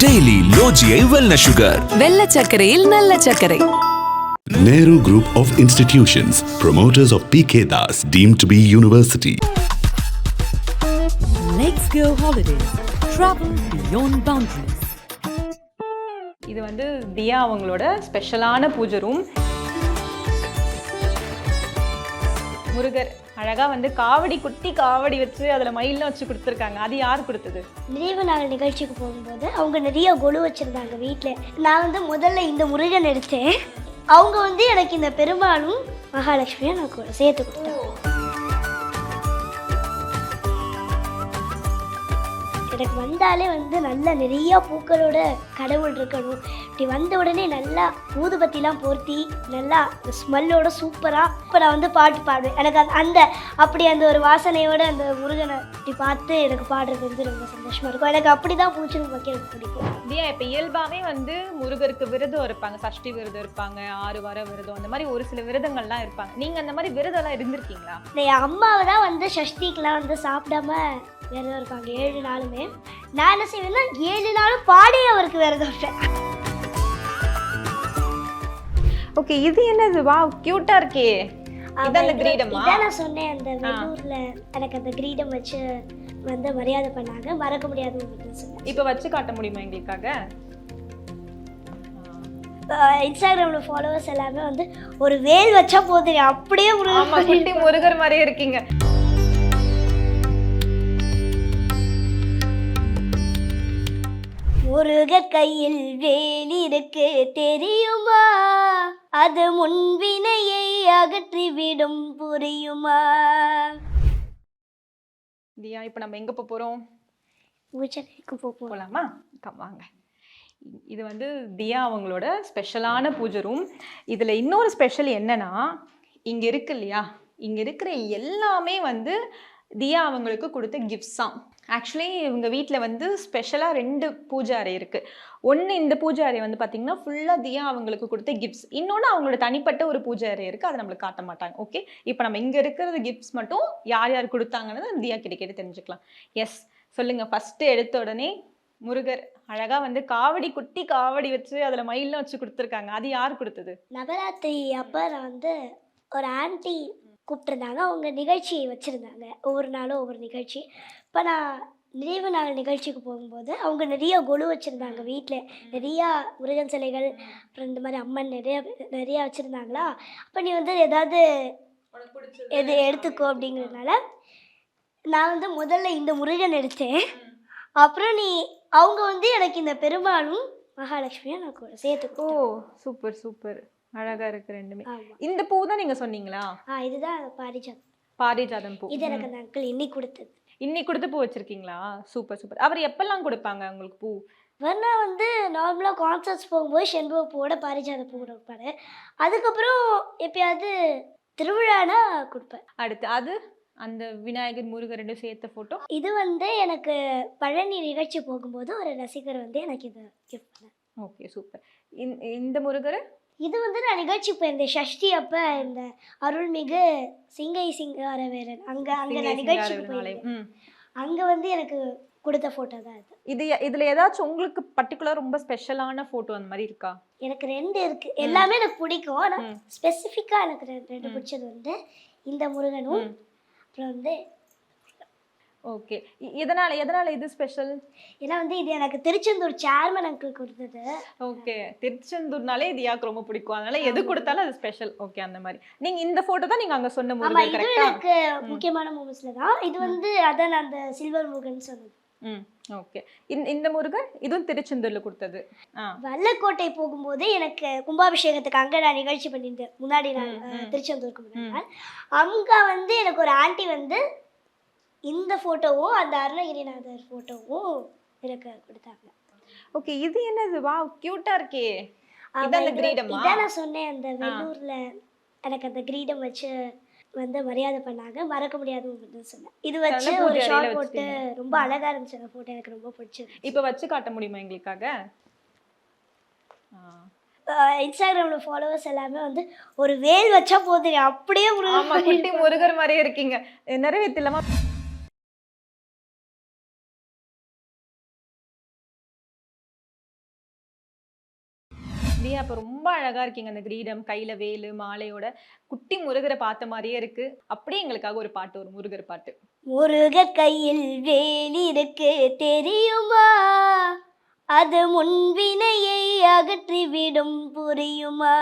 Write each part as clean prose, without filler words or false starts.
Daily Low GI Wellness Sugar. வெள்ள சர்க்கரையில் நல்ல சர்க்கரை. Nehru Group of Institutions, promoters of PK Das, deemed to be university. Let's go holidays. Travel beyond boundaries. இது வந்து தியா அவங்களோட ஸ்பெஷலான பூஜை ரூம். முருகர் அழகா வந்து காவடி குட்டி காவடி வச்சு அதுல மயிலாம் வச்சு கொடுத்துருக்காங்க. அது யார் கொடுத்தது? நிறைவு நாள் நிகழ்ச்சிக்கு போகும்போது அவங்க நிறைய கொலு வச்சுருந்தாங்க வீட்டில். நான் வந்து முதல்ல இந்த முருகன் எடுத்தேன். அவங்க வந்து எனக்கு இந்த பெருமாளும் மகாலட்சுமியும் எனக்கு சேர்த்து கொடுத்தாங்க. எனக்கு வந்தாலே வந்து நல்லா நிறையா பூக்களோட கடவுள் இருக்கணும். இப்படி வந்த உடனே நல்லா ஊதுபத்திலாம் போர்த்தி நல்லா ஸ்மெல்லோட சூப்பராக இப்போ நான் வந்து பாட்டு பாடுவேன். எனக்கு அப்படி அந்த ஒரு வாசனையோட அந்த முருகனை இப்படி பார்த்து எனக்கு பாடுறது வந்து ரொம்ப சந்தோஷமாக இருக்கும். எனக்கு அப்படி தான் பூச்சி வைக்கிறது பிடிக்கும். தியா இப்போ இயல்பாகவே வந்து முருகருக்கு விரதம் இருப்பாங்க, சஷ்டி விரதம் இருப்பாங்க, 6 வார விரதம், அந்த மாதிரி ஒரு சில விரதங்கள்லாம் இருப்பாங்க. நீங்கள் அந்த மாதிரி விரதம்லாம் இருந்திருக்கீங்களா? என் அம்மாவை தான் வந்து சஷ்டிக்கெலாம் வந்து சாப்பிடாம விரதம் இருப்பாங்க 7 நாளுமே. நான் என்ன செய்வேன்னா 7 நாளும் பாடி அவருக்கு விரதம் இருப்பேன். ஓகே, இது என்னது? வா, கியூட்டா இருக்கே. இது அந்த கிரீடமா? இதான் நான் சொன்னேன், அந்த வெள்ளூர்ல எனக்கு அந்த கிரீடம் வச்சு வந்து மரியாதை பண்ணாங்க. மறக்க முடியாத ஒரு சொன்னேன். இப்போ வச்சு காட்ட முடியுமா எங்களுக்காக? இன்ஸ்டாகிராம்ல ஃபாலோவர்ஸ் எல்லாமே வந்து ஒரு வேல் வச்சா போதும் அப்படியே முருகர் மாதிரியே இருக்கீங்க. முருகர் கையில் வேல் இருக்கு தெரியுமா, அது முன்வினையை அகற்றிவிடும் புரியுமா. தியா, இப்போ நம்ம எங்க போறோம்? பூஜைக்கு போகலாமா? வாங்க. இது வந்து தியா அவங்களோட ஸ்பெஷலான பூஜை ரூம். இதில் இன்னொரு ஸ்பெஷல் என்னன்னா, இங்கே இருக்கு இல்லையா, இங்கே இருக்கிற எல்லாமே வந்து தியா அவங்களுக்கு கொடுத்த கிஃப்ட்ஸ் தான். ஆக்சுவலி இவங்க வீட்டில் வந்து ஸ்பெஷலாக 2 பூஜை அறை இருக்குது. ஒன்று இந்த பூஜை அறை வந்து பார்த்திங்கன்னா ஃபுல்லாக தியா அவங்களுக்கு கொடுத்த கிஃப்ட்ஸ். இன்னொன்று அவங்களோட தனிப்பட்ட ஒரு பூஜை அறை இருக்குது, அதை நம்மளுக்கு காட்ட மாட்டாங்க. ஓகே, இப்போ நம்ம இங்கே இருக்கிற கிஃப்ட்ஸ் மட்டும் யார் யார் கொடுத்தாங்கன்னு தியா கிட்ட கேட்டு தெரிஞ்சுக்கலாம். எஸ், சொல்லுங்கள். ஃபஸ்ட்டு எடுத்த உடனே முருகர் அழகா வந்து காவடி குட்டி காவடி வச்சு அதுல மயிலாம் வச்சு கொடுத்துருக்காங்க. அது யார் கொடுத்தது? நவராத்திரி அப்போ நான் வந்து ஒரு ஆன்டி கூப்பிட்டுருந்தாங்க. அவங்க நிகழ்ச்சி வச்சுருந்தாங்க, ஒவ்வொரு நாளும் ஒவ்வொரு நிகழ்ச்சி. இப்போ நான் நிறைவு நாள் நிகழ்ச்சிக்கு போகும்போது அவங்க நிறைய கொலு வச்சுருந்தாங்க வீட்டில். நிறையா முருகன் சிலைகள், அப்புறம் இந்த மாதிரி அம்மன் நிறையா வச்சுருந்தாங்களா. அப்போ நீ வந்து ஏதாவது எடுத்துக்கோ அப்படிங்கிறதுனால நான் வந்து முதல்ல இந்த முருகன் எடுத்தேன். அப்புறம் அவங்க வந்து எனக்கு இந்த பெருமாளும் மகாலட்சுமியும் எனக்கு சேர்த்து. ஓ, சூப்பர் சூப்பர், அழகா இருக்கு ரெண்டுமே. இந்த பூ தான் நீங்க சொன்னீங்களா? இதுதான் பாரிஜாதம். பாரிஜாதம் பூ. இது எனக்கு அந்த அங்கிள் இன்னைக்கு கொடுத்தது. இன்னைக்கு கொடுத்த பூ வச்சிருக்கீங்களா? Super super. அவர் எப்பெல்லாம் கொடுப்பாங்க உங்களுக்கு பூ? வர்ணா வந்து நார்மலாக கான்சர்ட்ஸ் போகும்போது செண்பக பூவோட பாரிஜாத பூ கொடுப்பாரு. அதுக்கப்புறம் எப்பயாவது திருவிழானா கொடுப்பேன். அடுத்து அது அந்த விநாயகர் முருகர் 2 சேர்த்த ஃபோட்டோ. இது வந்து எனக்கு பழனி நிகழ்ச்சி போகும்போது ஒரு ரசிகர் வந்து எனக்கு இதை கிஃப்ட் பண்ணார். Okay, super. இந்த முருகர் இது வந்து நான் நிகழ்ச்சி போயிருந்தேன் சஷ்டி அப்போ, இந்த அருள்மிகு சிங்கை சிங்காரவேரன் அங்கே நான் நிகழ்ச்சிக்கு போயிருந்தேன். அங்கே வந்து எனக்கு கொடுத்த ஃபோட்டோ தான் இது. இதில் ஏதாச்சும் உங்களுக்கு பர்டிகுலர் ரொம்ப ஸ்பெஷலான ஃபோட்டோ அந்த மாதிரி இருக்கா? எனக்கு 2 இருக்குது. எல்லாமே எனக்கு பிடிக்கும். ஆனால் ஸ்பெசிஃபிக்காக எனக்கு 2 பிடிச்சது வந்து இந்த முருகனும் அப்புறம் வந்து. ஓகே, எதனால இது ஸ்பெஷல்? ஏன்னா வந்து இது எனக்கு திருச்செந்தூர் சேர்மன் அங்கிள் கொடுத்தது. ஓகே, திருச்செந்தூர்னாலே இது யாருக்கு ரொம்ப பிடிக்கும், அதனால எது கொடுத்தாலும் அது ஸ்பெஷல். ஓகே, அந்த மாதிரி நீங்க இந்த போட்டோ தான் நீங்க அங்க சொன்ன முருகன் கரெக்ட்டா? இது எனக்கு முக்கியமான மூமெண்ட்ஸ்ல தான். இது வந்து அதான் அந்த சில்வர் முருகன் சொன்னது. ஓகே, இந்த முருகன் இதுவும் திருச்செந்தூர்ல கொடுத்தது. வல்லக்கோட்டை போகும்போது எனக்கு கும்பாபிஷேகத்துக்கு அங்கே நான் நிகழ்ச்சி பண்ணியிருந்தேன் முன்னாடி நாள், திருச்செந்தூருக்கு முன்னாடி. அங்கே வந்து எனக்கு ஒரு ஆண்டி வந்து இந்த ஃபோட்டோவும் அந்த அருணகிரிநாதர் ஃபோட்டோவும் எனக்கு கொடுத்தாங்க. ஓகே, இது என்னது? வா, கியூட்டா இருக்கே. இது அந்த கிரீடமா? இதான் நான் சொன்னேன், அந்த வெள்ளூர்ல எனக்கு அந்த கிரீடம் வச்சு வந்து மரியாதை பண்ணாங்க. மறக்க முடியாத ஒரு சொன்னேன். இது வச்சு ஒரு ஷார்ட் போட்டு ரொம்ப அழகா இருந்துச்சு அந்த ஃபோட்டோ, எனக்கு ரொம்ப பிடிச்சது. இப்போ வச்சு காட்ட முடியுமா எங்களுக்காக? இன்ஸ்டாகிராம்ல ஃபாலோவர்ஸ் எல்லாமே வந்து ஒரு வேல் வச்சா போதும் அப்படியே முருகர் மாதிரியே இருக்கீங்க. நிறைவேற்றலாமா? தியா அப்ப ரொம்ப அழகா இருக்கீங்க. அந்த கிரீடம், கையில வேலு, மாலையோட குட்டி முருகரை பார்த்த மாதிரியே இருக்கு. அப்படியே எங்களுக்காக ஒரு பாட்டு, ஒரு முருகர் பாட்டு. முருகர் கையில் வேல் இருக்கு தெரியுமா, அது முன்வினையை அகற்றிவிடும் புரியுமா.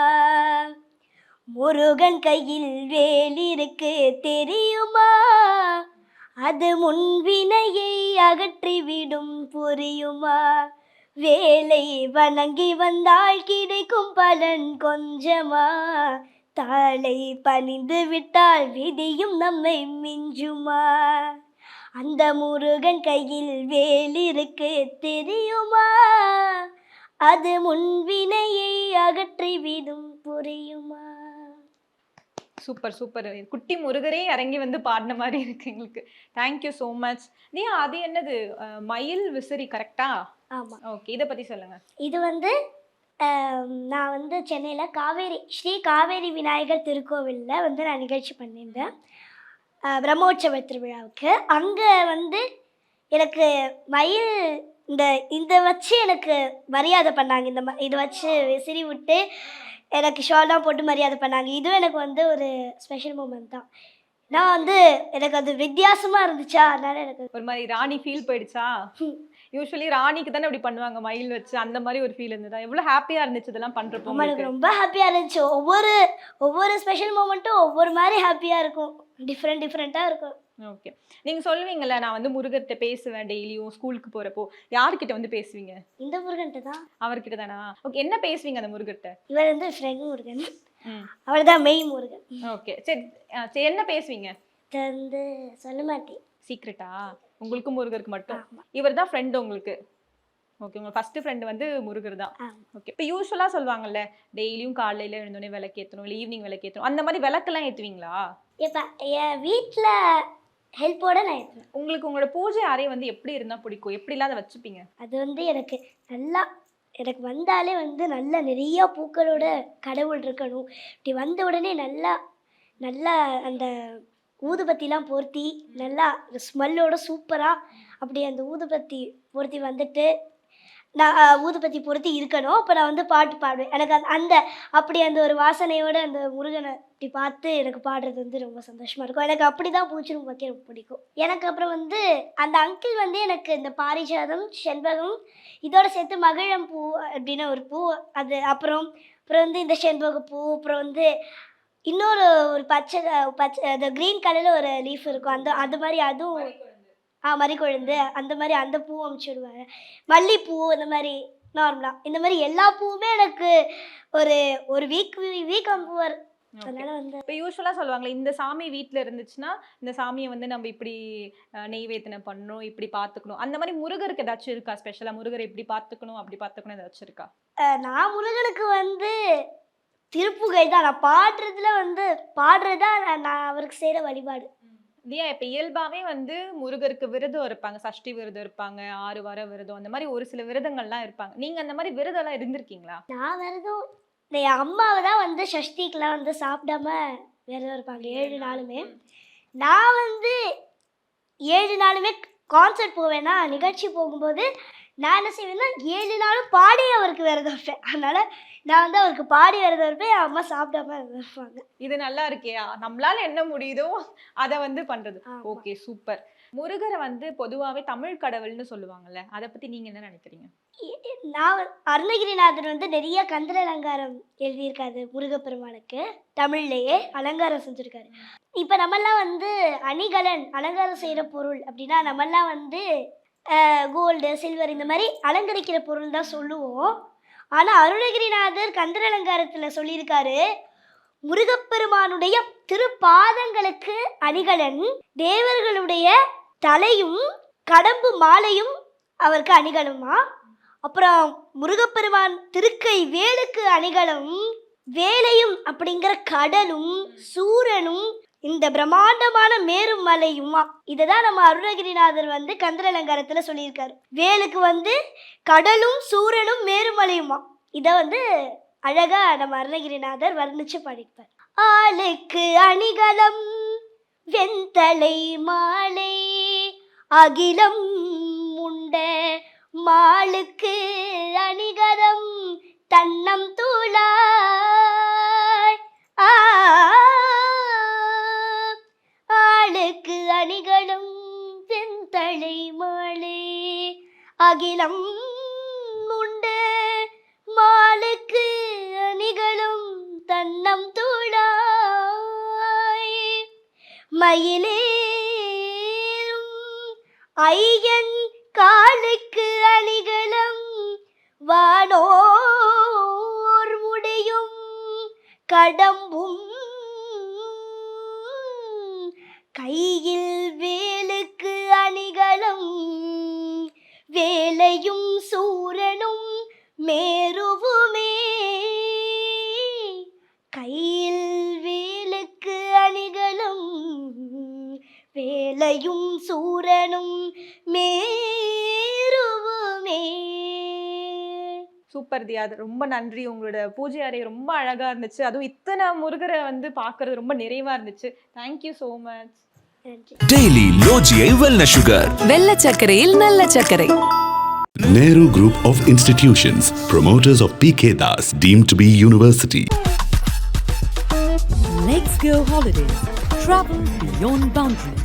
முருகன் கையில் வேல் இருக்கு தெரியுமா, அது முன்வினையை அகற்றிவிடும் புரியுமா. வேலை வணங்கி வந்தால் கிடைக்கும் பலன் கொஞ்சமா, தாளை பணிந்து விட்டால் விதியும் நம்மை மிஞ்சுமா. அந்த முருகன் கையில் வேல் இருக்கு தெரியுமா, அது முன்வினையை அகற்றிவிடும் புரியுமா. Super super. குட்டி முருகரே இறங்கி வந்து பாடின மாதிரி இருக்கு எங்களுக்கு. Thank you so much. தியா அது என்னது மயில் விசிறி கரெக்டா? ஆமாம். ஓகே, இதை பத்தி சொல்லுங்க. இது வந்து நான் வந்து சென்னையில் ஸ்ரீ காவேரி விநாயகர் திருக்கோவிலில் வந்து நான் நிகழ்ச்சி பண்ணியிருந்தேன் பிரம்மோற்சவ திருவிழாவுக்கு. அங்கே வந்து எனக்கு மயில் இந்த வச்சு எனக்கு மரியாதை பண்ணாங்க. இதை வச்சு விசிறி விட்டு எனக்கு ஷால்லாம் போட்டு மரியாதை பண்ணாங்க. இதுவும் எனக்கு வந்து ஒரு ஸ்பெஷல் மூமெண்ட் தான். நான் வந்து எனக்கு அது வித்தியாசமாக இருந்துச்சா, அதனால எனக்கு ஒரு மாதிரி ராணி ஃபீல் போயிடுச்சா? யூஸ்வலி ராணிக்கு தானே அப்படி பண்ணுவாங்க மயில் வச்சு, அந்த மாதிரி ஒரு ஃபீல் இருந்ததா? எவ்வளோ ஹாப்பியாக இருந்துச்சு இதெல்லாம் பண்ணுறப்போ? எனக்கு ரொம்ப ஹாப்பியாக இருந்துச்சு. ஒவ்வொரு ஸ்பெஷல் மூமெண்ட்டும் ஒவ்வொரு மாதிரி ஹாப்பியாக இருக்கும், டிஃப்ரெண்ட்டாக இருக்கும். ஓகே, நீங்கள் சொல்லுவீங்கள்ல நான் வந்து முருகர்கிட்ட பேசுவேன் டெய்லியும் ஸ்கூலுக்கு போகிறப்போ, யார்கிட்ட வந்து பேசுவீங்க? இந்த முருகன்கிட்ட தான். அவர்கிட்ட தானா? ஓகே, என்ன பேசுவீங்க அந்த முருகர்கிட்ட? இவர் வந்து ஃப்ரெண்ட் முருகன், அவள் தான் மெய் முருகன். ஓகே, சரி சரி, என்ன பேசுவீங்க? வந்து சொல்ல மாட்டேன், சீக்ரெட்டா? உங்களுக்கும் முருகருக்கு மட்டும்? இவர் தான் ஃப்ரெண்டு உங்களுக்கு? ஓகே, உங்கள் ஃபர்ஸ்ட் ஃப்ரெண்டு வந்து முருகர் தான். ஓகே, இப்போ யூஸ்வலாக சொல்லுவாங்கல்ல டெய்லியும் காலையில் எழுந்தோடனே விளக்கேற்றணும், இல்லை ஈவினிங் விளக்கேற்றணும், அந்த மாதிரி விளக்கெல்லாம் ஏற்றுவீங்களா? இப்போ என் வீட்டில் ஹெல்ப்போட நான் ஏற்றுவேன். உங்களுக்கு உங்களோட பூஜை அறை வந்து எப்படி இருந்தால் பிடிக்கும்? எப்படிலாம் அதை வச்சுப்பீங்க? அது வந்து எனக்கு வந்தாலே வந்து நல்லா நிறைய பூக்களோட கடவுள் இருக்கணும். இப்படி வந்த உடனே நல்லா அந்த ஊதுபத்திலாம் பொருத்தி நல்லா ஸ்மெல்லோட சூப்பராக அப்படி அந்த ஊதுபத்தி பொருத்தி வந்துட்டு நான் ஊதுபத்தி பொருத்தி இருக்கணும். அப்போ நான் வந்து பாட்டு பாடுவேன். எனக்கு அப்படி அந்த ஒரு வாசனையோடு அந்த முருகனை இப்படி பார்த்து எனக்கு பாடுறது வந்து ரொம்ப சந்தோஷமாக இருக்கும். எனக்கு அப்படி தான் பூச்சி வைக்க எனக்கு பிடிக்கும். எனக்கு அப்புறம் வந்து அந்த அங்கிள் வந்து எனக்கு இந்த பாரிஜாதம், செண்பகம், இதோட சேர்த்து மகிழம் பூ அப்படின்னு ஒரு பூ, அது அப்புறம் வந்து இந்த செண்பக பூ, அப்புறம் வந்து இன்னொரு ஒரு பச்சை அந்த க்ரீன் கலரில் ஒரு லீஃப் இருக்கும், அது மாதிரி அதுவும் மறிக்கொழுந்து, அந்த மாதிரி அந்த பூ அமுச்சு விடுவாங்க. மல்லிப்பூ, இந்த மாதிரி நார்மலாக இந்த மாதிரி எல்லா பூவுமே எனக்கு ஒரு வீக் அம்புவர். அதனால வந்து இப்போ யூஸ்வலாக சொல்லுவாங்களே இந்த சாமி வீட்டில் இருந்துச்சுன்னா இந்த சாமியை வந்து நம்ம இப்படி நெய்வேத்தனை பண்ணணும், இப்படி பார்த்துக்கணும், அந்த மாதிரி முருகருக்கு ஏதாச்சும் இருக்கா ஸ்பெஷலாக? முருகரை இப்படி பார்த்துக்கணும் அப்படி பார்த்துக்கணும் ஏதாச்சும் இருக்கா? நான் முருகனுக்கு வந்து திருப்புகை தான். நான் பாடுறது தான் நான் அவருக்கு செய்கிற வழிபாடு. தியா, இப்போ இயல்பாகவே வந்து முருகருக்கு விரதம் இருப்பாங்க, சஷ்டி விரதம் இருப்பாங்க, 6 வார விரதம், அந்த மாதிரி ஒரு சில விரதங்கள்லாம் இருப்பாங்க. நீங்கள் அந்த மாதிரி விரதம்லாம் இருந்திருக்கீங்களா? நான் விரதம் என் அம்மாவை தான் வந்து சஷ்டிக்கெலாம் வந்து சாப்பிடாம விரதம் இருப்பாங்க 7 நாளுமே. நான் வந்து 7 நாளுமே கான்சர்ட் போவேன்னா, நிகழ்ச்சி போகும்போது நான் என்ன செய்வேன்னா 7 நாளும் பாடி அவருக்கு விரதம் இருப்பேன். அதனால் நான் வந்து அவருக்கு பாடி விரதம் இருப்பேன், என் அம்மா சாப்பிடாம இருப்பாங்க. இது நல்லா இருக்கே, நம்மளால என்ன முடியுதோ அதை வந்து பண்றது. Okay, super. முருகரை வந்து பொதுவாகவே தமிழ் கடவுள்னு சொல்லுவாங்கல்ல, அதை பற்றி நீங்கள் என்ன நினைக்கிறீங்க? நான் அருணகிரிநாதர் வந்து நிறைய கந்தர் அலங்காரம் எழுதியிருக்காரு முருகப்பெருமானுக்கு, தமிழ்லேயே அலங்காரம் செஞ்சுருக்காரு. இப்போ நம்மெல்லாம் வந்து அலங்காரம் செய்கிற பொருள் அப்படின்னா நம்மெல்லாம் வந்து கோல்டு, சில்வர் இந்த மாதிரி அலங்கரிக்கிற பொருள் தான் சொல்லுவோம். ஆனால் அருணகிரிநாதர் கந்தர் அலங்காரத்தில் சொல்லியிருக்காரு, முருகப்பெருமானுடைய திருப்பாதங்களுக்கு அணிகலன், தேவர்களுடைய தலையும் கடம்பு மாலையும் அவருக்கு அணிகலமா, அப்புறம் முருகப்பெருமான் திருக்கை வேலுக்கு அணிகலம், வேலையும் அப்படிங்கிற கடலும் சூரனும் இந்த பிரம்மாண்டமான மேரும் மலையுமா. இதை தான் நம்ம அருணகிரிநாதர் வந்து கந்தர் அலங்காரத்தில் சொல்லியிருக்காரு. வேலுக்கு வந்து கடலும் சூரனும் மேருமலையுமா. இதை வந்து அழகா நம்ம அருணகிரிநாதர் வர்ணிச்சு படிப்பார். ஆளுக்கு அணிகலம் வெண்தலை மாலை, அகிலம் உண்ட மாளுக்கு அணிகலம் தன்னம் தூர அகிலம் உண்டு மாலுக்கு அணிகளும் தன்னம் தூளாய் மயிலேறும் ஐயன் காலுக்கு அணிகளும் வானோர் முடியும் கடம்பும் கையில் வேலுக்கு அணிகளும் வேலையும் சூரனும் மேருவுமே கையில் வேலுக்கு அணிகளும் வேலையும் சூரனும் மேருவுமே. சூப்பர் தியா, அது ரொம்ப நன்றி. உங்களோட பூஜை அறை ரொம்ப அழகா இருந்துச்சு. அதுவும் இத்தனை முருகரை வந்து பார்க்கறது ரொம்ப நிறைவா இருந்துச்சு. Thank you so much. டெய்லி லோஜியை வெல்னஸ் சுகர். வெள்ள சர்க்கரையில் நல்ல சர்க்கரை. Nehru Group of Institutions, promoters of PK Das, deemed to be university. Let's go holidays. Travel beyond boundaries.